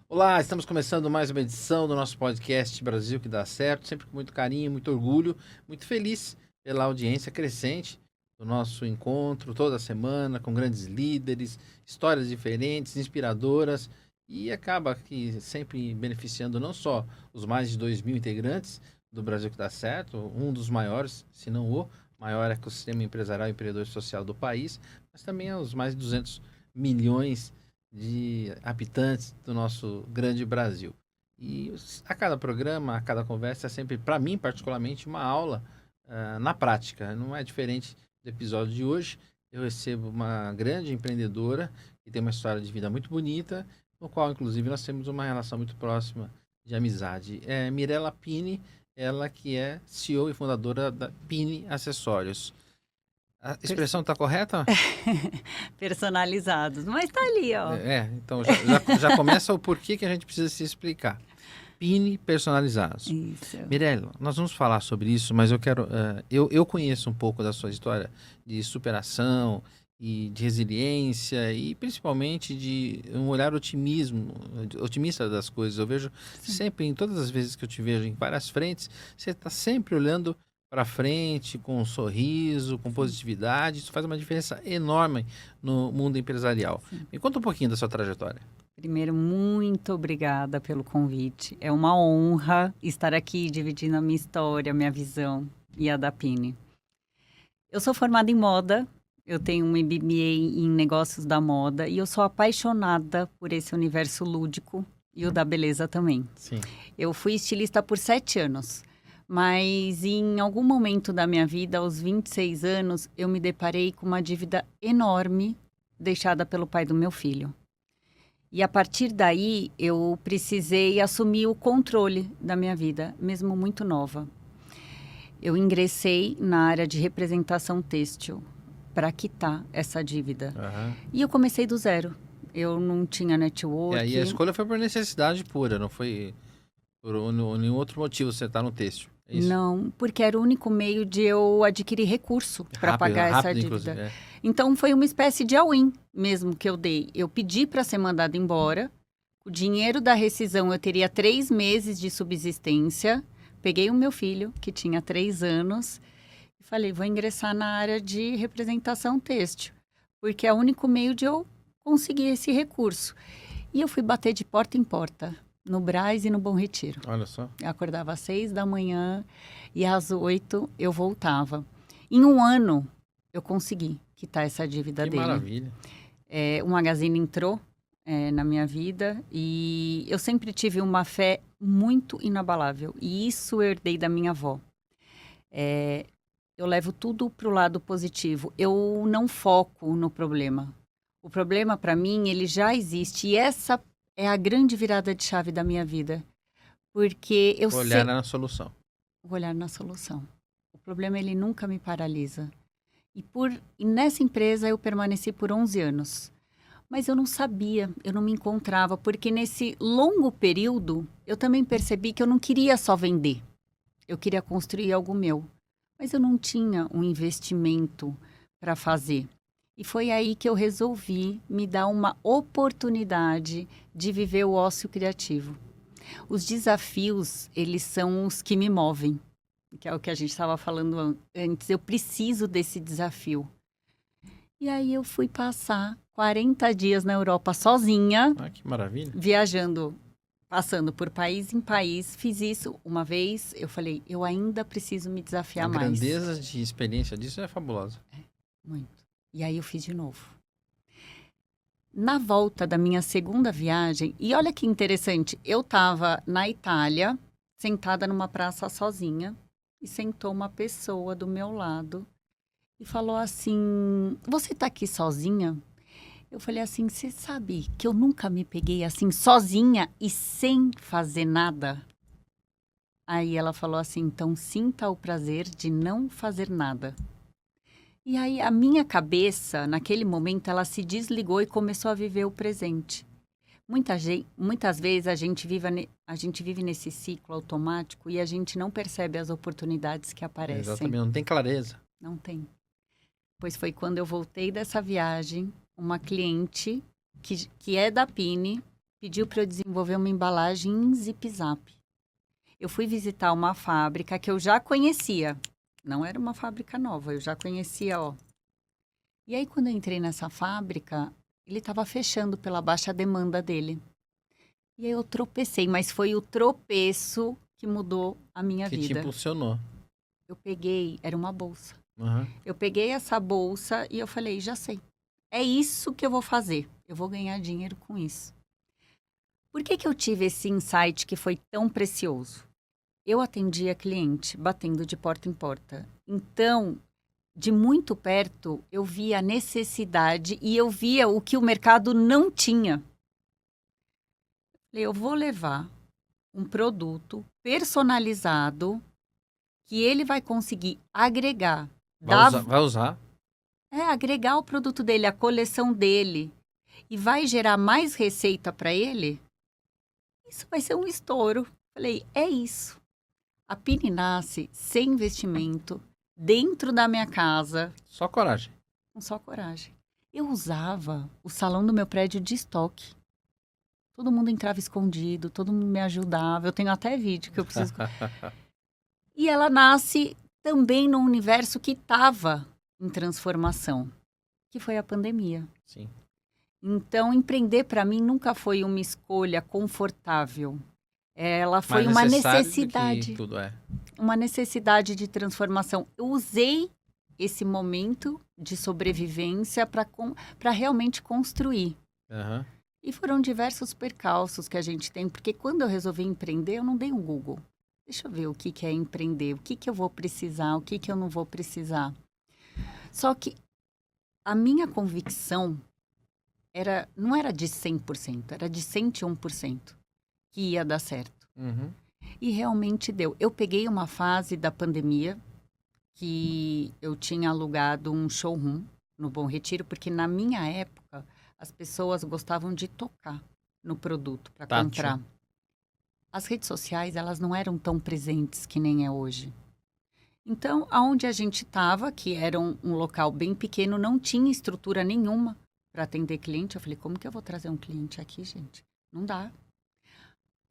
Olá, estamos começando mais uma edição do nosso podcast Brasil que dá certo, sempre com muito carinho, muito orgulho, muito feliz pela audiência crescente do nosso encontro toda semana com grandes líderes, histórias diferentes, inspiradoras e acaba que sempre beneficiando não só os mais de 2.000 integrantes do Brasil que dá certo, um dos maiores, se não o maior ecossistema empresarial e empreendedor social do país, mas também aos mais de 200 milhões de habitantes do nosso grande Brasil. E a cada programa, a cada conversa é sempre, para mim particularmente, uma aula na prática. Não é diferente do episódio de hoje. Eu recebo uma grande empreendedora que tem uma história de vida muito bonita, no qual, inclusive, nós temos uma relação muito próxima de amizade. É Mirela Pini, ela que é CEO e fundadora da Pini Acessórios. A expressão está correta? Personalizados, mas tá ali, ó. Então já começa o porquê que a gente precisa se explicar. Pini personalizados. Isso. Mirella, nós vamos falar sobre isso, mas eu quero... eu conheço um pouco da sua história de superação e de resiliência e principalmente de um olhar otimista das coisas. Eu vejo sempre, em todas as vezes que eu te vejo em várias frentes, você está sempre olhando para frente, com um sorriso, com positividade. Isso faz uma diferença enorme no mundo empresarial. Sim. Me conta um pouquinho da sua trajetória. Primeiro, muito obrigada pelo convite. É uma honra estar aqui dividindo a minha história, a minha visão e a da Pini. Eu sou formada em moda, eu tenho um MBA em negócios da moda e eu sou apaixonada por esse universo lúdico e o da beleza também. Sim. Eu fui estilista por 7 anos. Mas em algum momento da minha vida, aos 26 anos, eu me deparei com uma dívida enorme deixada pelo pai do meu filho. E a partir daí, eu precisei assumir o controle da minha vida, mesmo muito nova. Eu ingressei na área de representação têxtil para quitar essa dívida. Uhum. E eu comecei do zero. Eu não tinha network. E aí a escolha foi por necessidade pura, não foi por nenhum outro motivo você está no têxtil. É isso? Não, porque era o único meio de eu adquirir recurso para pagar essa dívida. Então, foi uma espécie de all-in mesmo que eu dei. Eu pedi para ser mandada embora. O dinheiro da rescisão, eu teria 3 meses de subsistência. Peguei o meu filho, que tinha 3 anos, e falei, vou ingressar na área de representação têxtil, porque é o único meio de eu conseguir esse recurso. E eu fui bater de porta em porta. No Brás e no Bom Retiro. Olha só. Eu acordava às 6 da manhã e às 8 eu voltava. Em um ano, eu consegui quitar essa dívida dele. Que maravilha. O Magazine entrou na minha vida e eu sempre tive uma fé muito inabalável. E isso eu herdei da minha avó. Eu levo tudo para o lado positivo. Eu não foco no problema. O problema, para mim, ele já existe. E essa é a grande virada de chave da minha vida. Porque eu sei... Olhar na solução. Olhar na solução. O problema, ele nunca me paralisa. E nessa empresa, eu permaneci por 11 anos. Mas eu não sabia, eu não me encontrava. Porque nesse longo período, eu também percebi que eu não queria só vender. Eu queria construir algo meu. Mas eu não tinha um investimento para fazer. E foi aí que eu resolvi me dar uma oportunidade de viver o ócio criativo. Os desafios, eles são os que me movem, que é o que a gente estava falando antes. Eu preciso desse desafio. E aí eu fui passar 40 dias na Europa sozinha. Ah, que maravilha. Viajando, passando por país em país. Fiz isso uma vez, eu falei, eu ainda preciso me desafiar mais. A grandeza de experiência disso é fabulosa. Muito. E aí eu fiz de novo. Na volta da minha segunda viagem, e olha que interessante, eu estava na Itália, sentada numa praça sozinha, e sentou uma pessoa do meu lado e falou assim, você está aqui sozinha? Eu falei assim, você sabe que eu nunca me peguei assim, sozinha e sem fazer nada? Aí ela falou assim, então sinta o prazer de não fazer nada. E aí a minha cabeça, naquele momento, ela se desligou e começou a viver o presente. Muitas vezes a gente vive nesse ciclo automático e a gente não percebe as oportunidades que aparecem. Exatamente, não tem clareza. Não tem. Pois foi quando eu voltei dessa viagem, uma cliente que é da Pini pediu para eu desenvolver uma embalagem em zip-zap. Eu fui visitar uma fábrica que eu já conhecia. Não era uma fábrica nova, eu já conhecia, ó. E aí, quando eu entrei nessa fábrica, ele estava fechando pela baixa demanda dele. E aí eu tropecei, mas foi o tropeço que mudou a minha Que te vida. impulsionou. Eu peguei, era uma bolsa. Uhum. Eu peguei essa bolsa e eu falei, já sei. É isso que eu vou fazer. Eu vou ganhar dinheiro com isso. Por que que eu tive esse insight que foi tão precioso? Eu atendia cliente batendo de porta em porta. Então, de muito perto, eu via a necessidade e eu via o que o mercado não tinha. Eu vou levar um produto personalizado que ele vai conseguir agregar. Vai usar. Agregar o produto dele, a coleção dele. E vai gerar mais receita para ele. Isso vai ser um estouro. Falei, é isso. A Pini nasce sem investimento, dentro da minha casa. Só coragem. Com só coragem. Eu usava o salão do meu prédio de estoque. Todo mundo entrava escondido, todo mundo me ajudava. Eu tenho até vídeo que eu preciso... E ela nasce também num universo que estava em transformação, que foi a pandemia. Sim. Então, empreender para mim nunca foi uma escolha confortável. Ela foi Mais uma necessário do necessidade. que tudo é. Uma necessidade de transformação. Eu usei esse momento de sobrevivência para realmente construir. Uhum. E foram diversos percalços que a gente tem, porque quando eu resolvi empreender, eu não dei um Google. Deixa eu ver o que que é empreender, o que que eu vou precisar, o que que eu não vou precisar. Só que a minha convicção não era de 100%, era de 101% que ia dar certo. Uhum. E realmente deu. Eu peguei uma fase da pandemia que eu tinha alugado um showroom no Bom Retiro, porque na minha época as pessoas gostavam de tocar no produto para comprar. As redes sociais, elas não eram tão presentes que nem é hoje. Então, aonde a gente estava, que era um local bem pequeno, não tinha estrutura nenhuma para atender cliente. Eu falei, como que eu vou trazer um cliente aqui, gente? Não dá.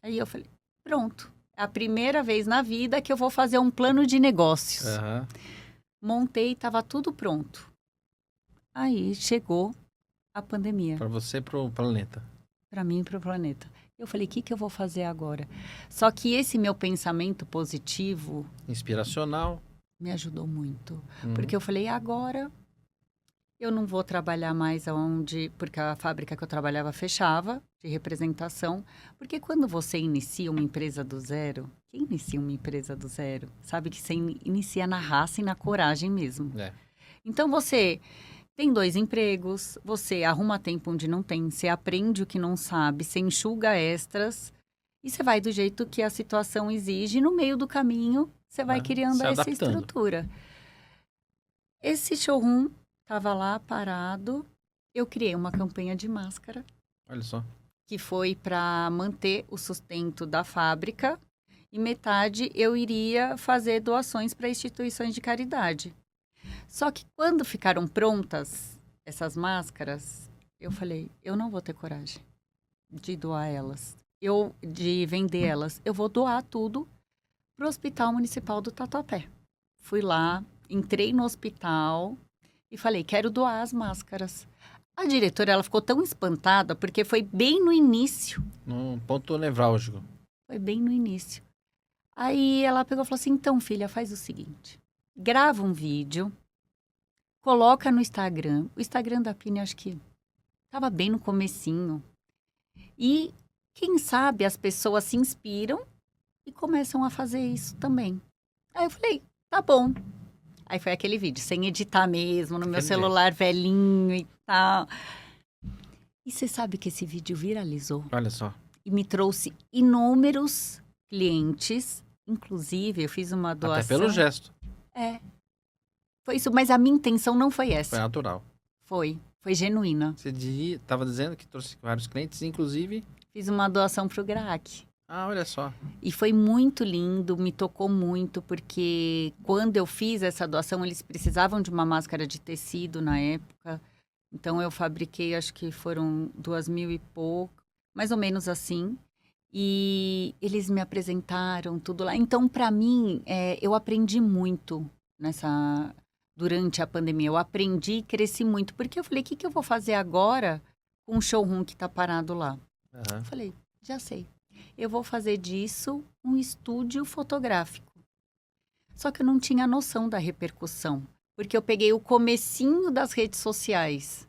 Aí eu falei, pronto. É a primeira vez na vida que eu vou fazer um plano de negócios. Uhum. Montei, estava tudo pronto. Aí chegou a pandemia. Para você e pro planeta. Para mim e para o planeta. Eu falei, o que que eu vou fazer agora? Só que esse meu pensamento positivo... Inspiracional. Me ajudou muito. Porque eu falei, agora eu não vou trabalhar mais aonde... Porque a fábrica que eu trabalhava fechava, de representação. Porque quando você inicia uma empresa do zero... Quem inicia uma empresa do zero? Sabe que você inicia na raça e na coragem mesmo. É. Então, você... Tem 2 empregos, você arruma tempo onde não tem, você aprende o que não sabe, você enxuga extras e você vai do jeito que a situação exige. E no meio do caminho, você vai criando essa estrutura. Esse showroom estava lá parado. Eu criei uma campanha de máscara. Olha só. Que foi para manter o sustento da fábrica. E metade eu iria fazer doações para instituições de caridade. Só que quando ficaram prontas essas máscaras, eu falei, eu não vou ter coragem de doar elas, de vender elas. Eu vou doar tudo para o Hospital Municipal do Tatuapé. Fui lá, entrei no hospital e falei, quero doar as máscaras. A diretora, ela ficou tão espantada, porque foi bem no início. Num ponto nevrálgico. Foi bem no início. Aí ela pegou e falou assim, então, filha, faz o seguinte, grava um vídeo, coloca no Instagram. O Instagram da Pini, acho que estava bem no comecinho. E, quem sabe, as pessoas se inspiram e começam a fazer isso também. Aí eu falei, tá bom. Aí foi aquele vídeo, sem editar mesmo, no meu celular velhinho e tal. E você sabe que esse vídeo viralizou. Olha só. E me trouxe inúmeros clientes. Inclusive, eu fiz uma doação. Até pelo gesto. Foi isso, mas a minha intenção não foi essa. Foi natural. Foi genuína. Você estava dizendo que trouxe vários clientes, inclusive... Fiz uma doação para o GRAAC. Ah, olha só. E foi muito lindo, me tocou muito, porque quando eu fiz essa doação, eles precisavam de uma máscara de tecido na época. Então, eu fabriquei, acho que foram 2.000 e pouco. mais ou menos assim. E eles me apresentaram tudo lá. Então, para mim, eu aprendi muito durante a pandemia. Eu aprendi e cresci muito. Porque eu falei, o que, que eu vou fazer agora com o showroom que está parado lá? Eu falei, já sei. Eu vou fazer disso um estúdio fotográfico. Só que eu não tinha noção da repercussão. Porque eu peguei o comecinho das redes sociais.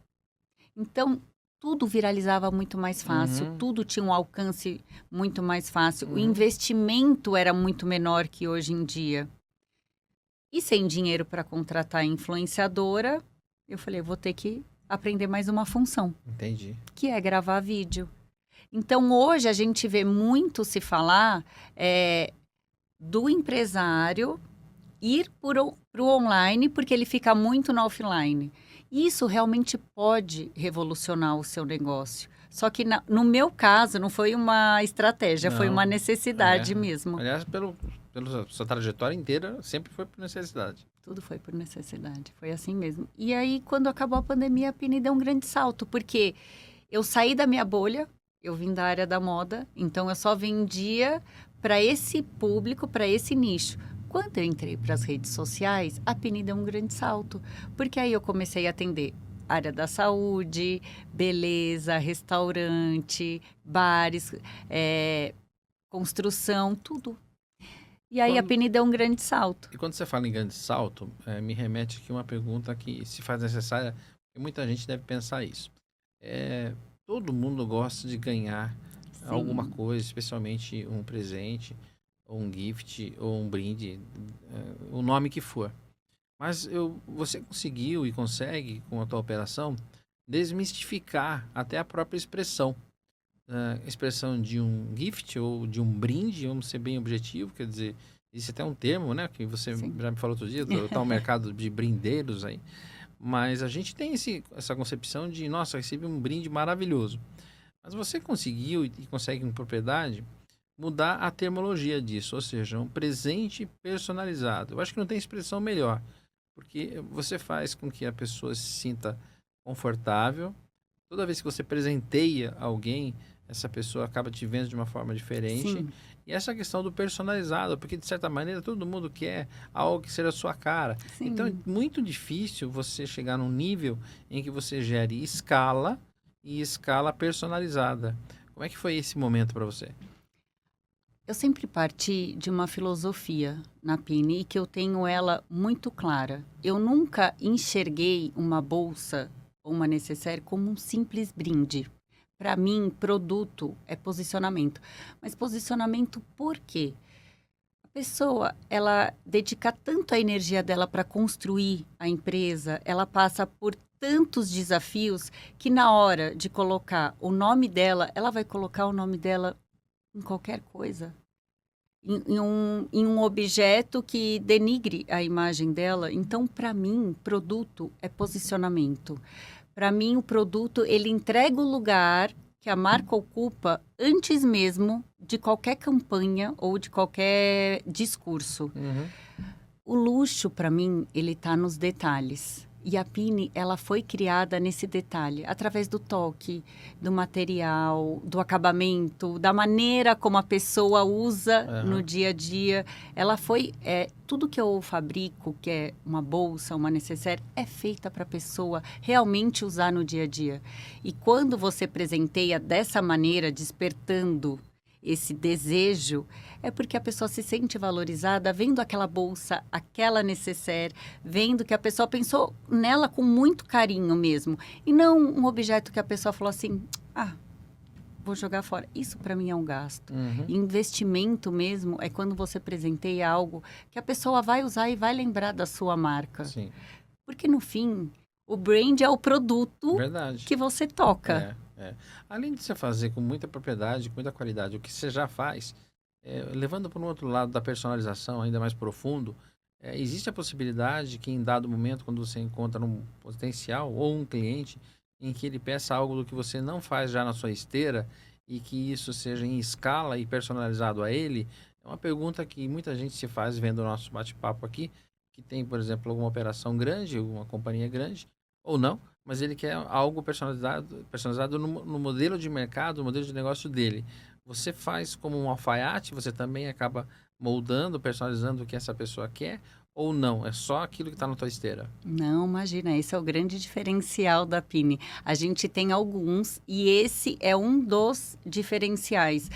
Então, tudo viralizava muito mais fácil, tudo tinha um alcance muito mais fácil, o investimento era muito menor que hoje em dia. E sem dinheiro para contratar a influenciadora, eu falei, vou ter que aprender mais uma função. Entendi. Que é gravar vídeo. Então, hoje a gente vê muito se falar do empresário ir para o online, porque ele fica muito no offline. Isso realmente pode revolucionar o seu negócio. Só que no meu caso, não foi uma estratégia, foi uma necessidade mesmo. Aliás, pela sua trajetória inteira, sempre foi por necessidade. Tudo foi por necessidade, foi assim mesmo. E aí, quando acabou a pandemia, a Pini deu um grande salto, porque eu saí da minha bolha, eu vim da área da moda, então eu só vendia para esse público, para esse nicho. Quando eu entrei para as redes sociais, a Pini deu um grande salto, porque aí eu comecei a atender área da saúde, beleza, restaurante, bares, construção, tudo. E aí a Pini deu um grande salto. E quando você fala em grande salto, me remete aqui uma pergunta que se faz necessária, e muita gente deve pensar isso. Todo mundo gosta de ganhar alguma coisa, especialmente um presente, ou um gift, ou um brinde, o nome que for. Mas você conseguiu e consegue, com a tua operação, desmistificar até a própria expressão. A expressão de um gift ou de um brinde, vamos ser bem objetivo, quer dizer, existe até um termo, né, que você já me falou outro dia, está o mercado de brindeiros aí, mas a gente tem essa concepção de, nossa, recebi um brinde maravilhoso. Mas você conseguiu e consegue com propriedade mudar a termologia disso, ou seja, um presente personalizado. Eu acho que não tem expressão melhor, porque você faz com que a pessoa se sinta confortável. Toda vez que você presenteia alguém, essa pessoa acaba te vendo de uma forma diferente. Sim. E essa questão do personalizado, porque de certa maneira todo mundo quer algo que seja a sua cara. Sim. Então é muito difícil você chegar num nível em que você gere escala e escala personalizada. Como é que foi esse momento para você? Eu sempre parti de uma filosofia na Pini e que eu tenho ela muito clara. Eu nunca enxerguei uma bolsa ou uma necessaire como um simples brinde. Para mim, produto é posicionamento. Mas posicionamento por quê? A pessoa, ela dedica tanto a energia dela para construir a empresa, ela passa por tantos desafios que na hora de colocar o nome dela, ela vai colocar o nome dela em qualquer coisa. Em um objeto que denigre a imagem dela. Então, para mim, produto é posicionamento. Para mim, o produto, ele entrega o lugar que a marca ocupa antes mesmo de qualquer campanha ou de qualquer discurso. O luxo, para mim, ele está nos detalhes. E a Pini, ela foi criada nesse detalhe, através do toque, do material, do acabamento, da maneira como a pessoa usa no dia a dia. Ela foi... tudo que eu fabrico, que é uma bolsa, uma necessaire, é feita para a pessoa realmente usar no dia a dia. E quando você presenteia dessa maneira, despertando esse desejo, é porque a pessoa se sente valorizada vendo aquela bolsa, aquela necessaire, vendo que a pessoa pensou nela com muito carinho mesmo. E não um objeto que a pessoa falou assim, vou jogar fora. Isso para mim é um gasto. Investimento mesmo é quando você presenteia algo que a pessoa vai usar e vai lembrar da sua marca. Sim. Porque no fim, o brand é o produto que você toca. Além de você fazer com muita propriedade, com muita qualidade, o que você já faz, levando para um outro lado da personalização ainda mais profundo, existe a possibilidade que em dado momento, quando você encontra um potencial ou um cliente em que ele peça algo do que você não faz já na sua esteira e que isso seja em escala e personalizado a ele, é uma pergunta que muita gente se faz vendo o nosso bate-papo aqui, que tem, por exemplo, alguma operação grande, alguma companhia grande, ou não, mas ele quer algo personalizado no modelo de mercado, no modelo de negócio dele. Você faz como um alfaiate, você também acaba moldando, personalizando o que essa pessoa quer, ou não? É só aquilo que está na tua esteira? Não, imagina, esse é o grande diferencial da Pini. A gente tem alguns e esse é um dos diferenciais.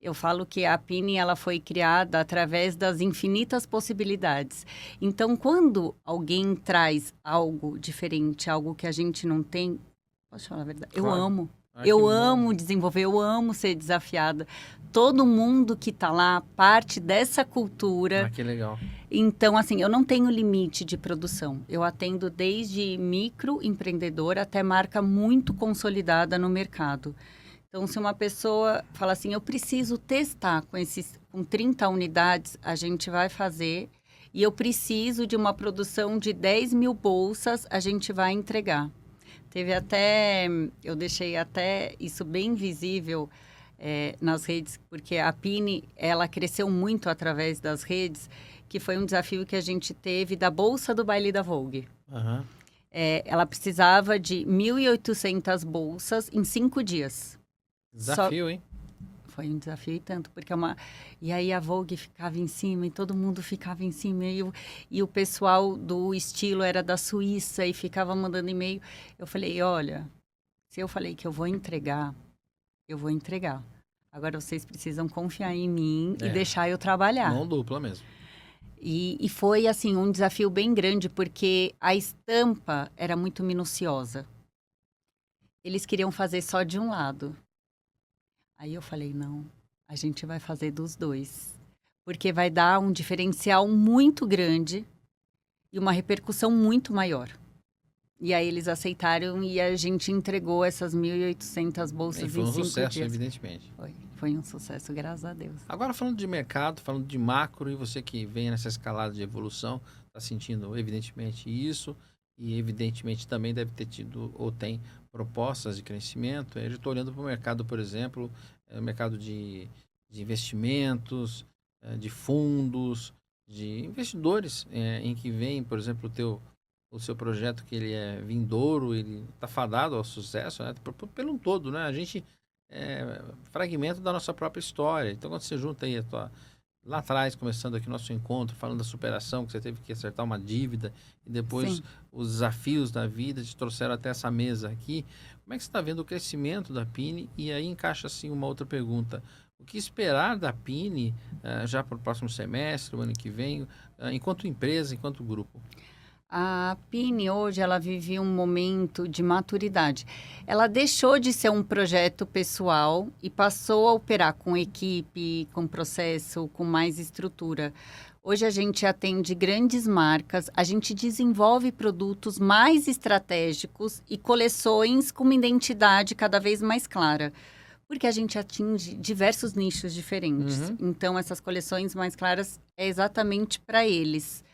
Eu falo que a Pini ela foi criada através das infinitas possibilidades. Então, quando alguém traz algo diferente, algo que a gente não tem, posso falar a verdade? Eu Claro. amo. Ah, que Eu bom. amo desenvolver, eu amo ser desafiada. Todo mundo que está lá, parte dessa cultura. Ah, que legal. Então, assim, eu não tenho limite de produção. Eu atendo desde microempreendedor até marca muito consolidada no mercado. Então, se uma pessoa fala assim, eu preciso testar com 30 unidades, a gente vai fazer. E eu preciso de uma produção de 10 mil bolsas, a gente vai entregar. Eu deixei até isso bem visível nas redes, porque a Pini, ela cresceu muito através das redes, que foi um desafio que a gente teve da bolsa do baile da Vogue. Uhum. Ela precisava de 1.800 bolsas em 5 dias. Desafio, hein? Foi um desafio e tanto, porque E aí a Vogue ficava em cima e todo mundo ficava em cima. E o pessoal do estilo era da Suíça e ficava mandando e-mail. Eu falei, olha, se eu falei que eu vou entregar, eu vou entregar. Agora vocês precisam confiar em mim e deixar eu trabalhar. Mão dupla mesmo. E foi, assim, um desafio bem grande, porque a estampa era muito minuciosa. Eles queriam fazer só de um lado. Aí eu falei, não, a gente vai fazer dos dois. Porque vai dar um diferencial muito grande e uma repercussão muito maior. E aí eles aceitaram e a gente entregou essas 1.800 bolsas em 5 dias. Foi um sucesso, evidentemente. Foi um sucesso, graças a Deus. Agora, falando de mercado, falando de macro, e você que vem nessa escalada de evolução, está sentindo, evidentemente, isso, e evidentemente também deve ter tido, ou tem, propostas de crescimento. Eu estou olhando para o mercado, por exemplo, mercado de investimentos, de fundos, de investidores, em que vem, por exemplo, o seu projeto, que ele é vindouro, ele está fadado ao sucesso, né? Pelo um todo, né? A gente fragmento da nossa própria história. Então, quando você junta aí lá atrás, começando aqui o nosso encontro, falando da superação, que você teve que acertar uma dívida, e depois Sim. os desafios da vida te trouxeram até essa mesa aqui. Como é que você está vendo o crescimento da Pini? E aí encaixa assim uma outra pergunta. O que esperar da Pini já para o próximo semestre, o ano que vem, enquanto empresa, enquanto grupo? A Pini hoje ela vive um momento de maturidade. Ela deixou de ser um projeto pessoal e passou a operar com equipe, com processo, com mais estrutura. Hoje a gente atende grandes marcas, a gente desenvolve produtos mais estratégicos e coleções com uma identidade cada vez mais clara. Porque a gente atinge diversos nichos diferentes. Uhum. Então, essas coleções mais claras é exatamente para eles.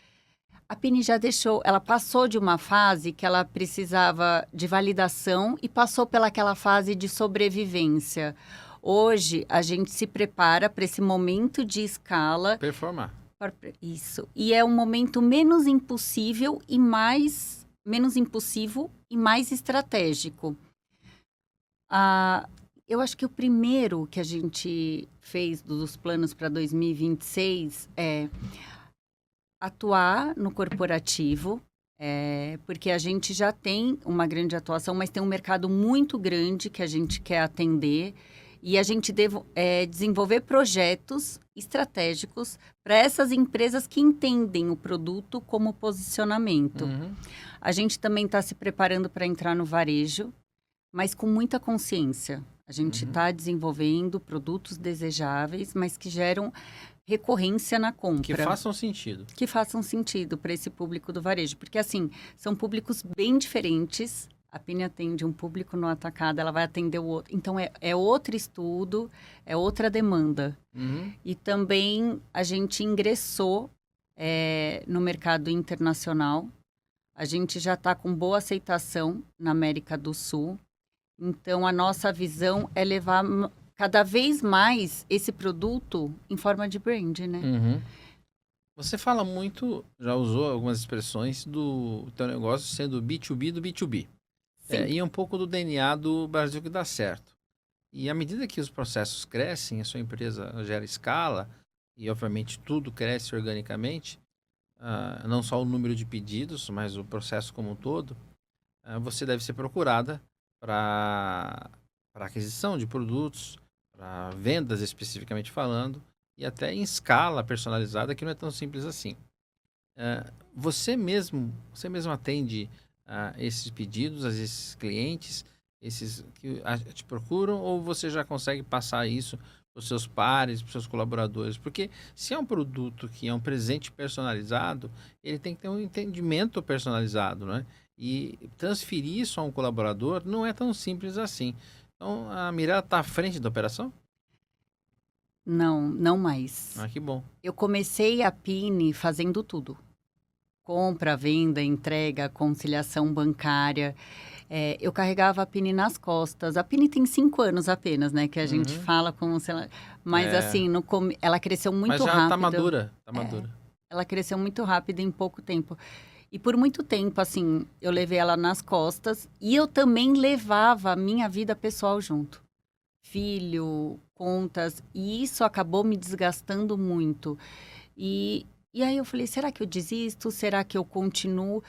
A Pini já deixou, ela passou de uma fase que ela precisava de validação e passou pelaquela fase de sobrevivência. Hoje, a gente se prepara para esse momento de escala. Performar. Isso. E é um momento menos impulsivo e mais estratégico. Eu acho que o primeiro que a gente fez dos planos para 2026 é atuar no corporativo, porque a gente já tem uma grande atuação, mas tem um mercado muito grande que a gente quer atender e a gente desenvolver projetos estratégicos para essas empresas que entendem o produto como posicionamento. Uhum. A gente também está se preparando para entrar no varejo, mas com muita consciência. A gente está desenvolvendo produtos desejáveis, mas que geram recorrência na compra. Que façam sentido. Que façam sentido para esse público do varejo. Porque, assim, são públicos bem diferentes. A Pini atende um público no atacado, ela vai atender o outro. Então, é outro estudo, é outra demanda. Uhum. E também a gente ingressou no mercado internacional. A gente já está com boa aceitação na América do Sul. Então, a nossa visão é levar cada vez mais esse produto em forma de brand, né? Uhum. Você fala muito, já usou algumas expressões do teu negócio sendo B2B do B2B. E é um pouco do DNA do Brasil que dá certo. E à medida que os processos crescem, a sua empresa gera escala, e obviamente tudo cresce organicamente, não só o número de pedidos, mas o processo como um todo, você deve ser procurada para aquisição de produtos, para vendas especificamente falando, e até em escala personalizada, que não é tão simples assim. Você mesmo atende esses pedidos, a esses clientes, esses que te procuram, ou você já consegue passar isso para os seus pares, para os seus colaboradores? Porque se é um produto que é um presente personalizado, ele tem que ter um entendimento personalizado, né? E transferir isso a um colaborador não é tão simples assim. Então, a Mirella está à frente da operação? Não, não mais. Que bom. Eu comecei a Pini fazendo tudo. Compra, venda, entrega, conciliação bancária. Eu carregava a Pini nas costas. A Pini tem 5 anos apenas, né? Que a gente fala como se ela... Mas assim, ela cresceu muito rápido. Mas já rápido. tá madura, tá madura. Ela cresceu muito rápido em pouco tempo. E por muito tempo, assim, eu levei ela nas costas. E eu também levava a minha vida pessoal junto. Filho, contas. E isso acabou me desgastando muito. E aí eu falei, será que eu desisto? Será que eu continuo?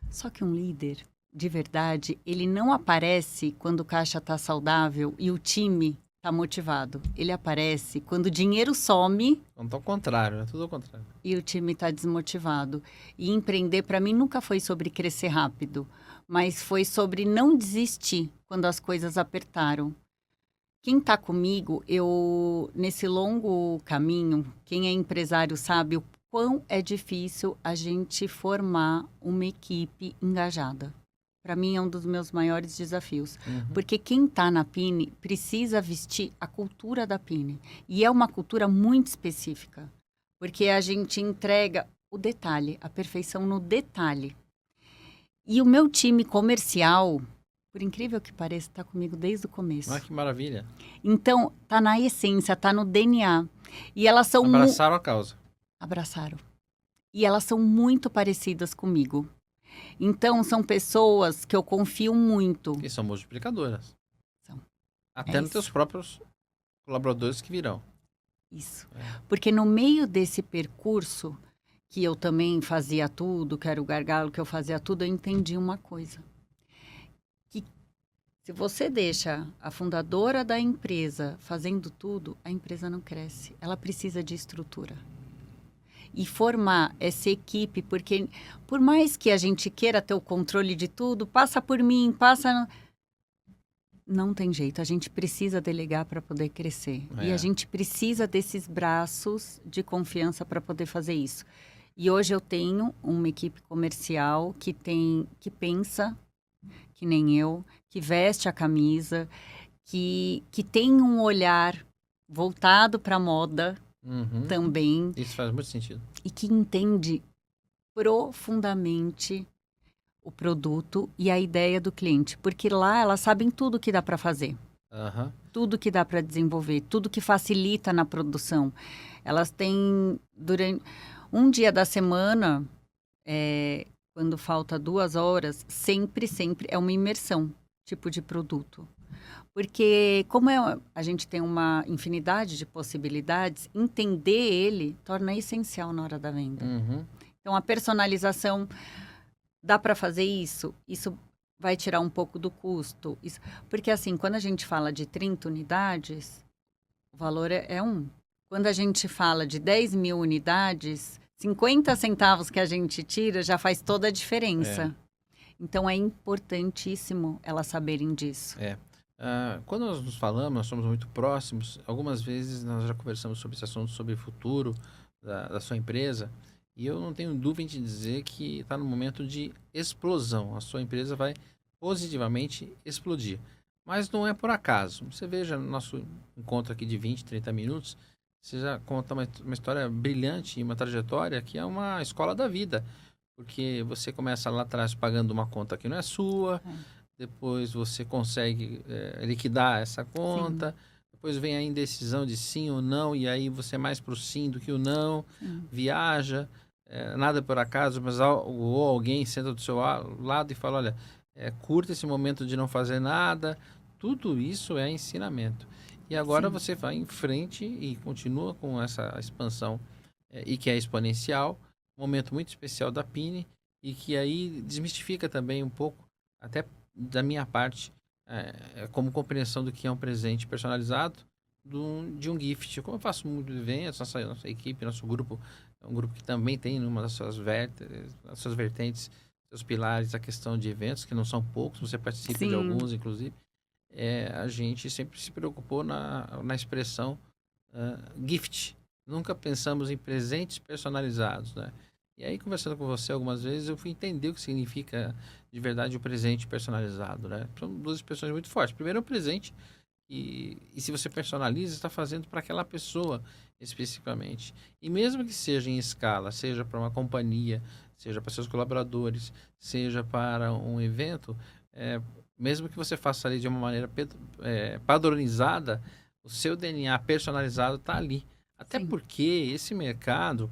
Só que um líder, de verdade, ele não aparece quando o caixa está saudável e o time está motivado. Ele aparece quando o dinheiro some. Não tá ao contrário, é tudo ao contrário. E o time está desmotivado. E empreender, para mim, nunca foi sobre crescer rápido, mas foi sobre não desistir quando as coisas apertaram. Quem está comigo, nesse longo caminho, quem é empresário sabe o quão é difícil a gente formar uma equipe engajada. Para mim é um dos meus maiores desafios. Porque quem está na Pini precisa vestir a cultura da Pini. E é uma cultura muito específica. Porque a gente entrega o detalhe, a perfeição no detalhe. E o meu time comercial, por incrível que pareça, está comigo desde o começo. Que maravilha. Então, tá na essência, tá no DNA. E elas são... Abraçaram a causa. Abraçaram. E elas são muito parecidas comigo. Então, são pessoas que eu confio muito. E são multiplicadoras. São. Até nos teus próprios colaboradores que virão. Isso. Porque no meio desse percurso, que eu também fazia tudo, que era o gargalo, que eu fazia tudo, eu entendi uma coisa. Que se você deixa a fundadora da empresa fazendo tudo, a empresa não cresce. Ela precisa de estrutura. E formar essa equipe, porque por mais que a gente queira ter o controle de tudo, passa por mim, não tem jeito, a gente precisa delegar para poder crescer. E a gente precisa desses braços de confiança para poder fazer isso. E hoje eu tenho uma equipe comercial que pensa que nem eu, que veste a camisa, que tem um olhar voltado para a moda também. Isso faz muito sentido. E que entende profundamente o produto e a ideia do cliente. Porque lá elas sabem tudo que dá para fazer. Tudo que dá para desenvolver, tudo que facilita na produção. Elas têm, durante um dia da semana, quando falta 2 horas, sempre é uma imersão, tipo de produto. Porque como a gente tem uma infinidade de possibilidades, entender ele torna essencial na hora da venda. Então, a personalização, dá para fazer isso? Isso vai tirar um pouco do custo. Porque, assim, quando a gente fala de 30 unidades, o valor é um. Quando a gente fala de 10 mil unidades, 50 centavos que a gente tira já faz toda a diferença. Então, é importantíssimo elas saberem disso. Quando nós nos falamos, nós somos muito próximos. Algumas vezes nós já conversamos sobre esse assunto, sobre o futuro da sua empresa. E eu não tenho dúvida em dizer que está no momento de explosão. A sua empresa vai positivamente explodir. Mas não é por acaso. Você veja no nosso encontro aqui de 20, 30 minutos, você já conta uma história brilhante e uma trajetória que é uma escola da vida. Porque você começa lá atrás pagando uma conta que não é sua, depois você consegue liquidar essa conta, depois vem a indecisão de sim ou não, e aí você é mais pro sim do que o não, viaja, nada por acaso, mas alguém senta do seu lado e fala, olha, curta esse momento de não fazer nada. Tudo isso é ensinamento. E agora Sim. você vai em frente e continua com essa expansão e que é exponencial, um momento muito especial da Pini e que aí desmistifica também um pouco, até da minha parte, como compreensão do que é um presente personalizado de um gift. Como eu faço muitos eventos, nossa equipe, nosso grupo, é um grupo que também tem numa das suas vertentes, seus pilares, a questão de eventos, que não são poucos, você participa de Sim. alguns, inclusive. A gente sempre se preocupou na expressão gift. Nunca pensamos em presentes personalizados, né? E aí, conversando com você algumas vezes, eu fui entender o que significa de verdade o presente personalizado, né? São duas expressões muito fortes. Primeiro, é um presente e se você personaliza, está fazendo para aquela pessoa especificamente. E mesmo que seja em escala, seja para uma companhia, seja para seus colaboradores, seja para um evento, é, mesmo que você faça ali de uma maneira padronizada, o seu DNA personalizado está ali. Até Sim. porque esse mercado,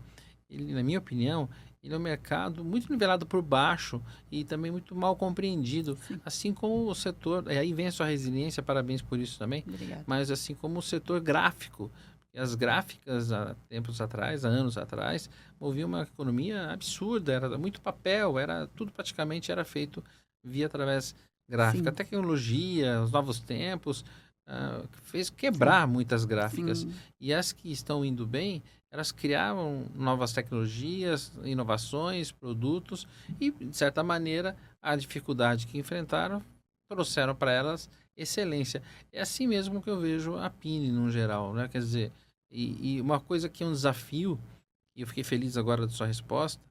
ele, na minha opinião, ele é um mercado muito nivelado por baixo e também muito mal compreendido, Sim. assim como o setor, aí vem a sua resiliência, parabéns por isso também, Obrigada. mas assim como o setor gráfico. As gráficas, há tempos atrás, há anos atrás, moviam uma economia absurda, era muito papel, era tudo praticamente era feito via através gráfica. A Sim. tecnologia, os novos tempos, fez quebrar muitas gráficas. Sim. E as que estão indo bem, elas criavam novas tecnologias, inovações, produtos e, de certa maneira, a dificuldade que enfrentaram trouxeram para elas excelência. É assim mesmo que eu vejo a Pini no geral, né? Quer dizer, e uma coisa que é um desafio, e eu fiquei feliz agora da sua resposta,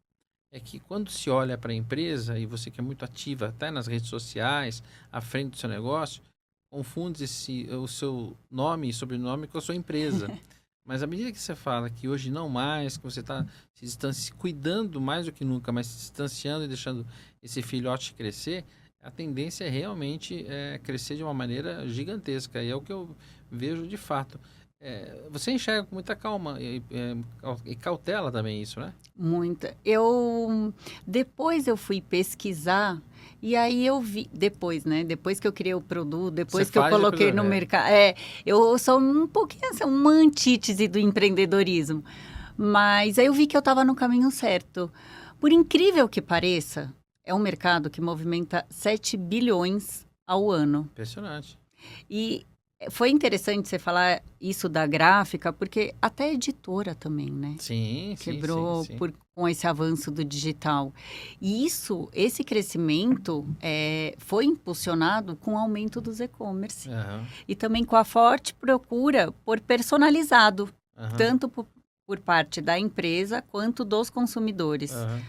é que quando se olha para a empresa, e você que é muito ativa até nas redes sociais, à frente do seu negócio, confunde o seu nome e sobrenome com a sua empresa. Mas à medida que você fala que hoje não mais, que você está cuidando mais do que nunca, mas se distanciando e deixando esse filhote crescer, a tendência é realmente crescer de uma maneira gigantesca. E é o que eu vejo de fato. Você enxerga com muita calma e cautela também isso, né? Muita. Depois eu fui pesquisar e aí eu vi, depois, né? Depois que eu criei o produto, Você depois que eu faz e depois coloquei no revela. mercado. Eu sou um pouquinho assim, uma antítese do empreendedorismo. Mas aí eu vi que eu estava no caminho certo. Por incrível que pareça, é um mercado que movimenta 7 bilhões ao ano. Impressionante. E foi interessante você falar isso da gráfica, porque até a editora também, né? Sim, sim, sim, Quebrou sim. com esse avanço do digital. E esse crescimento foi impulsionado com o aumento dos e-commerce. Aham, E também com a forte procura por personalizado, aham, tanto por parte da empresa quanto dos consumidores. aham.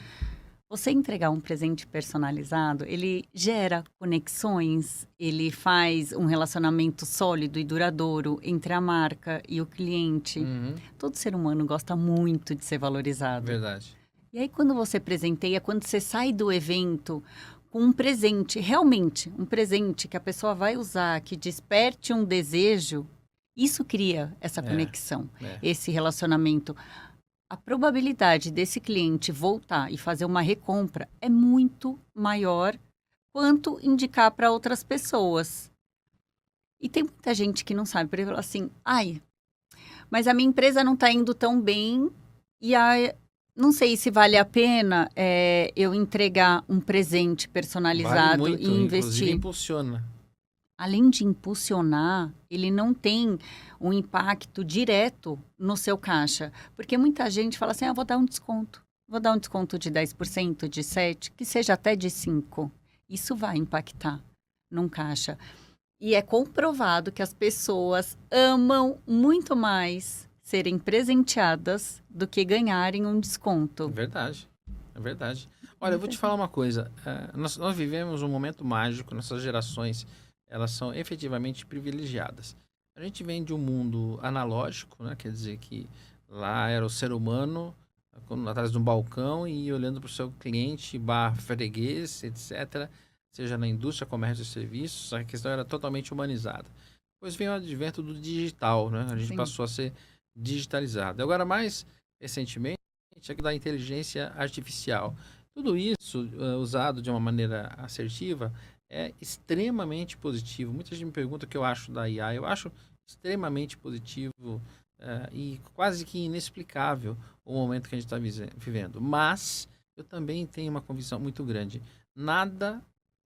Você entregar um presente personalizado, ele gera conexões, ele faz um relacionamento sólido e duradouro entre a marca e o cliente. Uhum, Todo ser humano gosta muito de ser valorizado. verdade. E aí, quando você presenteia, quando você sai do evento com um presente, realmente um presente que a pessoa vai usar, que desperte um desejo, isso cria essa conexão, É. esse relacionamento. A probabilidade desse cliente voltar e fazer uma recompra é muito maior quanto indicar para outras pessoas. E tem muita gente que não sabe, por exemplo, assim, ai, mas a minha empresa não está indo tão bem e não sei se vale a pena eu entregar um presente Vale personalizado muito, e inclusive investir. impulsiona. Além de impulsionar, ele não tem um impacto direto no seu caixa. Porque muita gente fala assim, vou dar um desconto. Vou dar um desconto de 10%, de 7%, que seja até de 5%. Isso vai impactar num caixa. E é comprovado que as pessoas amam muito mais serem presenteadas do que ganharem um desconto. É verdade. É verdade. Olha, eu vou te falar uma coisa. Nós vivemos um momento mágico, nossas gerações, elas são efetivamente privilegiadas. A gente vem de um mundo analógico, né? Quer dizer que lá era o ser humano atrás de um balcão e olhando para o seu cliente, barra freguês, etc. Seja na indústria, comércio e serviços, a questão era totalmente humanizada. Depois veio o advento do digital, né? A gente Sim. passou a ser digitalizado. Agora, mais recentemente, da inteligência artificial. Tudo isso, usado de uma maneira assertiva, é extremamente positivo. Muita gente me pergunta o que eu acho da IA. Eu acho extremamente positivo e quase que inexplicável o momento que a gente está vivendo. Mas eu também tenho uma convicção muito grande. Nada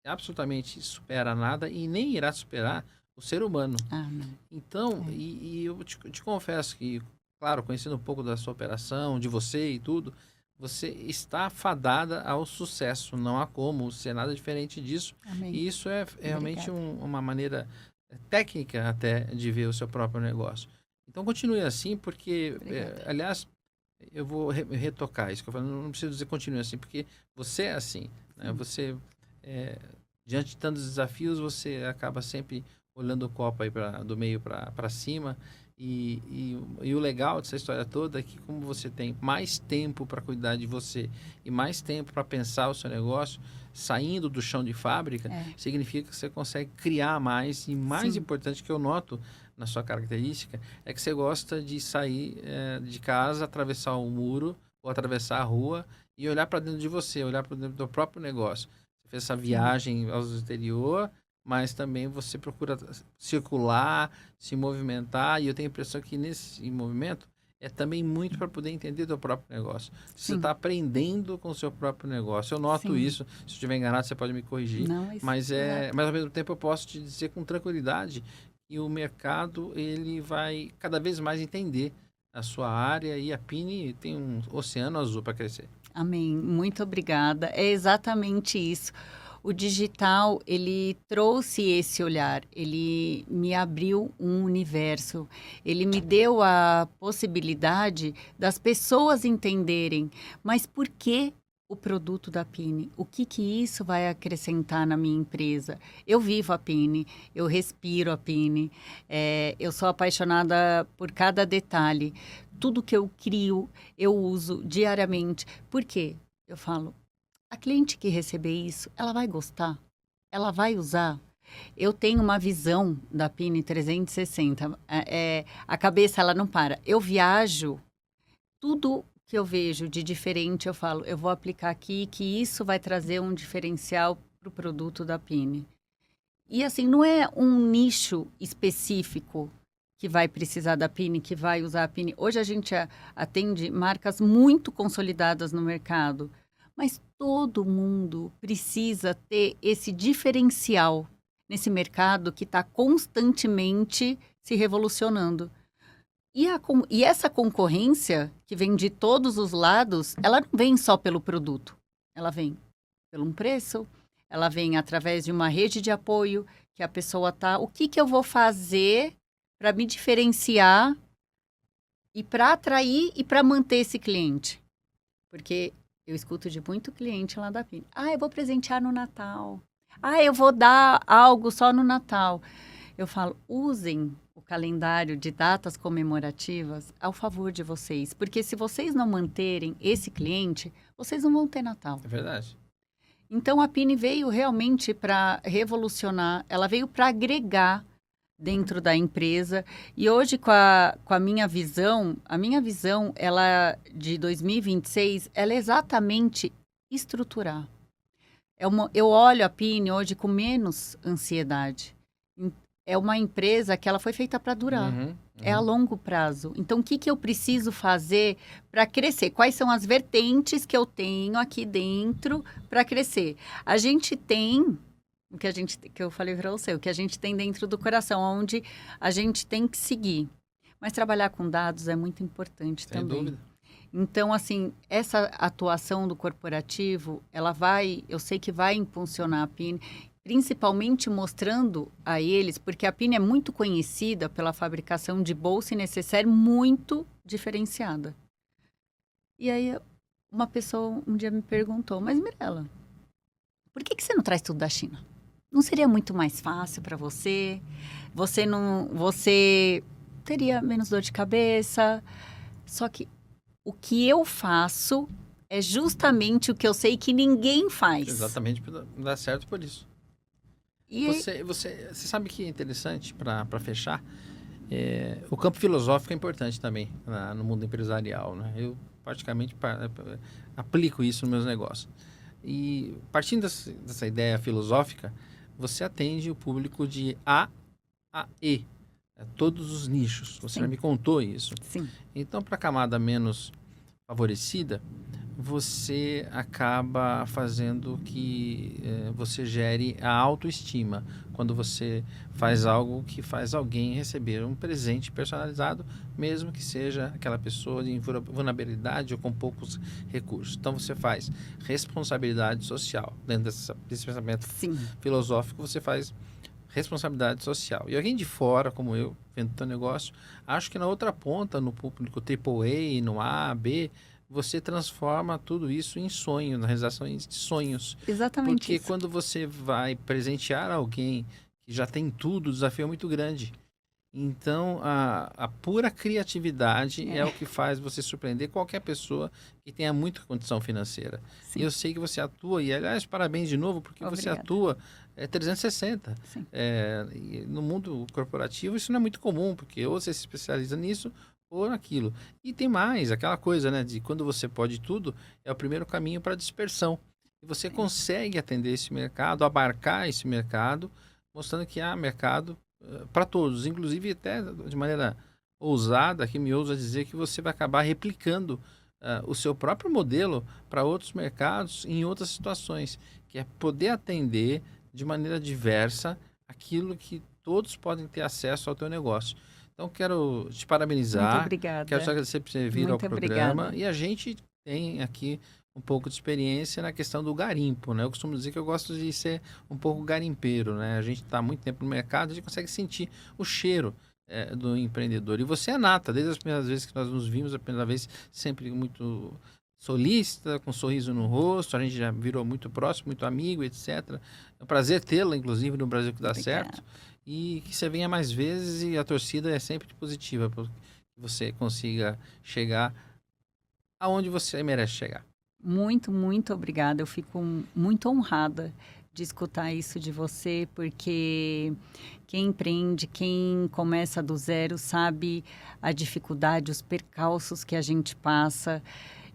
absolutamente supera nada e nem irá superar o ser humano. Não. Então, e eu te confesso que, claro, conhecendo um pouco da sua operação, de você e tudo, você está fadada ao sucesso. Não há como ser nada diferente disso. Amém. E isso é realmente uma maneira técnica até de ver o seu próprio negócio. Então, continue assim, porque, aliás, eu vou retocar isso que eu falo. Não preciso dizer continue assim, porque você é assim. Né? Você, diante de tantos desafios, você acaba sempre olhando o copo aí do meio para cima. E o legal dessa história toda é que, como você tem mais tempo para cuidar de você e mais tempo para pensar o seu negócio, saindo do chão de fábrica, significa que você consegue criar mais. E mais importante que eu noto na sua característica é que você gosta de sair de casa, atravessar o muro ou atravessar a rua e olhar para dentro de você, olhar para dentro do próprio negócio. Você fez essa viagem ao exterior, mas também você procura circular, se movimentar, e eu tenho a impressão que nesse movimento é também muito para poder entender o seu próprio negócio. Você está aprendendo com o seu próprio negócio. Eu noto isso. Se eu estiver enganado, você pode me corrigir. Mas ao mesmo tempo eu posso te dizer com tranquilidade que o mercado ele vai cada vez mais entender a sua área e a Pini tem um oceano azul para crescer. Amém. Muito obrigada. É exatamente isso. O digital, ele trouxe esse olhar, ele me abriu um universo, ele me deu a possibilidade das pessoas entenderem, mas por que o produto da Pini? O que isso vai acrescentar na minha empresa? Eu vivo a Pini, eu respiro a Pini, eu sou apaixonada por cada detalhe. Tudo que eu crio, eu uso diariamente. Por quê? Eu falo, a cliente que receber isso, ela vai gostar? Ela vai usar? Eu tenho uma visão da Pini 360. A cabeça, ela não para. Eu viajo, tudo que eu vejo de diferente, eu falo, eu vou aplicar aqui, que isso vai trazer um diferencial para o produto da Pini. E assim, não é um nicho específico que vai precisar da Pini, que vai usar a Pini. Hoje a gente atende marcas muito consolidadas no mercado, mas todo mundo precisa ter esse diferencial nesse mercado que está constantemente se revolucionando. E essa concorrência, que vem de todos os lados, ela não vem só pelo produto. Ela vem pelo um preço, ela vem através de uma rede de apoio, que a pessoa está... O que eu vou fazer para me diferenciar e para atrair e para manter esse cliente? Porque eu escuto de muito cliente lá da Pini. Eu vou presentear no Natal. Eu vou dar algo só no Natal. Eu falo, usem o calendário de datas comemorativas ao favor de vocês. Porque se vocês não manterem esse cliente, vocês não vão ter Natal. É verdade. Então, a Pini veio realmente para revolucionar. Ela veio para agregar dentro da empresa. E hoje, com a minha visão, ela de 2026, ela é exatamente estruturar. Eu olho a Pini hoje com menos ansiedade. É uma empresa que ela foi feita para durar. É a longo prazo. Então, o que eu preciso fazer para crescer? Quais são as vertentes que eu tenho aqui dentro para crescer? A gente tem... que eu falei para você, o que a gente tem dentro do coração, onde a gente tem que seguir. Mas trabalhar com dados é muito importante também. Sem dúvida. Então, assim, essa atuação do corporativo, eu sei que vai impulsionar a Pini, principalmente mostrando a eles, porque a Pini é muito conhecida pela fabricação de bolsa e necessaire muito diferenciada. E aí, uma pessoa um dia me perguntou, mas Mirela, por que você não traz tudo da China? Não seria muito mais fácil para você? Você teria menos dor de cabeça? Só que o que eu faço é justamente o que eu sei que ninguém faz. Exatamente, dá certo por isso. Você sabe que é interessante, para fechar, o campo filosófico é importante também no mundo empresarial. Né? Eu praticamente aplico isso nos meus negócios. E partindo dessa ideia filosófica, você atende o público de A a E, todos os nichos. Você Sim. já me contou isso. Sim. Então, para a camada menos favorecida, você acaba fazendo que você gere a autoestima. Quando você faz algo que faz alguém receber um presente personalizado, mesmo que seja aquela pessoa de vulnerabilidade ou com poucos recursos. Então, você faz responsabilidade social. Dentro desse pensamento Sim. filosófico, você faz responsabilidade social. E alguém de fora, como eu, vendo o teu negócio, acho que na outra ponta, no público AAA, no A, B, você transforma tudo isso em sonho, na realização de sonhos. Exatamente Porque isso. quando você vai presentear alguém que já tem tudo, o desafio é muito grande. Então, a pura criatividade é o que faz você surpreender qualquer pessoa que tenha muita condição financeira. Sim. E eu sei que você atua, e aliás, parabéns de novo, porque você Obrigada. atua 360. Sim. E no mundo corporativo isso não é muito comum, porque ou você se especializa nisso ou naquilo. E tem mais, aquela coisa, né, de quando você pode tudo, é o primeiro caminho para a dispersão. E você consegue atender esse mercado, abarcar esse mercado, mostrando que há mercado para todos, inclusive até de maneira ousada, que me ousa dizer que você vai acabar replicando o seu próprio modelo para outros mercados em outras situações, que é poder atender de maneira diversa aquilo que todos podem ter acesso ao teu negócio. Então, quero te parabenizar. Muito obrigada. Quero te agradecer por você vir Muito ao programa. obrigada. E a gente tem aqui um pouco de experiência na questão do garimpo, né? Eu costumo dizer que eu gosto de ser um pouco garimpeiro, né? A gente está há muito tempo no mercado, a gente consegue sentir o cheiro do empreendedor. E você é nata, desde as primeiras vezes que nós nos vimos, a primeira vez sempre muito solícita, com um sorriso no rosto, a gente já virou muito próximo, muito amigo, etc. É um prazer tê-la, inclusive, no Brasil que dá certo. E que você venha mais vezes, e a torcida é sempre positiva, para que você consiga chegar aonde você merece chegar. Muito, muito obrigada. Eu fico muito honrada de escutar isso de você, porque quem empreende, quem começa do zero, sabe a dificuldade, os percalços que a gente passa.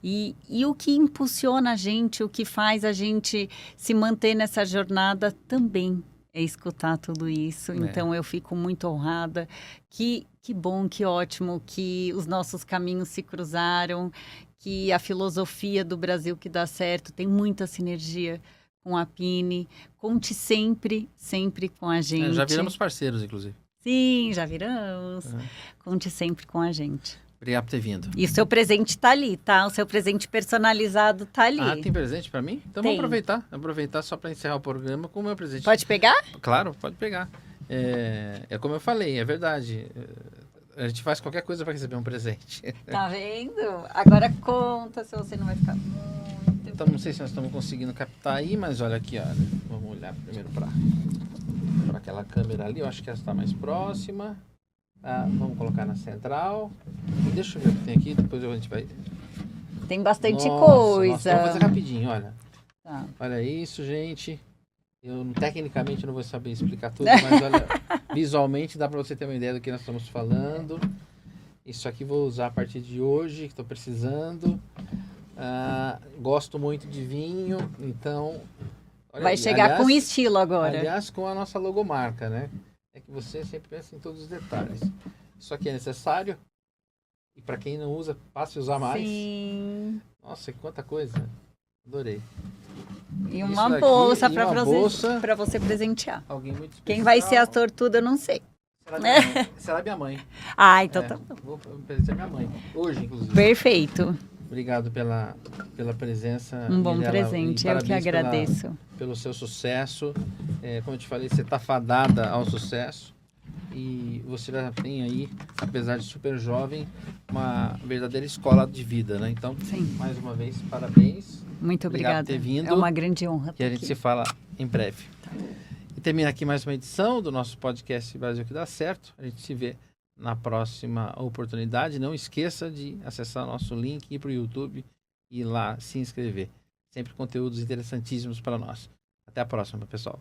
E o que impulsiona a gente, o que faz a gente se manter nessa jornada também é escutar tudo isso. Então, eu fico muito honrada. Que bom, que ótimo que os nossos caminhos se cruzaram, que a filosofia do Brasil que dá certo tem muita sinergia com a Pini. Conte sempre, sempre com a gente. Já viramos parceiros, inclusive. Sim, já viramos. Conte sempre com a gente. Obrigado por ter vindo. E o seu presente está ali, tá? O seu presente personalizado está ali. Ah, tem presente para mim? Então Tem. vamos aproveitar. Aproveitar só para encerrar o programa com o meu presente. Pode pegar? Claro, pode pegar. É como eu falei, é verdade. A gente faz qualquer coisa para receber um presente. Tá vendo? Agora conta se você não vai ficar muito... Então, não sei se nós estamos conseguindo captar aí, mas olha aqui, olha. Vamos olhar primeiro para aquela câmera ali. Eu acho que essa está mais próxima. Vamos colocar na central. Deixa eu ver o que tem aqui, depois a gente vai... Tem bastante Nossa, coisa. vamos fazer rapidinho, olha. Tá. Olha isso, gente. Eu tecnicamente não vou saber explicar tudo, mas olha, visualmente dá para você ter uma ideia do que nós estamos falando. Isso aqui vou usar a partir de hoje, que estou precisando. Gosto muito de vinho, então... Vai aí, chegar com estilo agora. Aliás, com a nossa logomarca, né? É que você sempre pensa em todos os detalhes. Isso aqui é necessário. E para quem não usa, passe a usar mais. Sim. Nossa, quanta coisa. Adorei. E Isso uma daqui, bolsa e uma bolsa. para você presentear. Alguém muito especial. Quem vai ser a sortuda, eu não sei. Será minha mãe. Ah, então tá bom. Vou presentear minha mãe. Hoje, inclusive. Perfeito. Obrigado pela presença. Um bom Mirela, presente, eu que agradeço. Pelo seu sucesso. Como eu te falei, você está fadada ao sucesso. E você já tem aí, apesar de super jovem, uma verdadeira escola de vida, né? Então, Sim. mais uma vez, parabéns. Muito obrigada. Obrigado por ter vindo. É uma grande honra. E a gente se fala em breve. E termina aqui mais uma edição do nosso podcast Brasil que dá certo. A gente se vê na próxima oportunidade. Não esqueça de acessar nosso link, ir para o YouTube e lá se inscrever. Sempre conteúdos interessantíssimos para nós. Até a próxima, pessoal.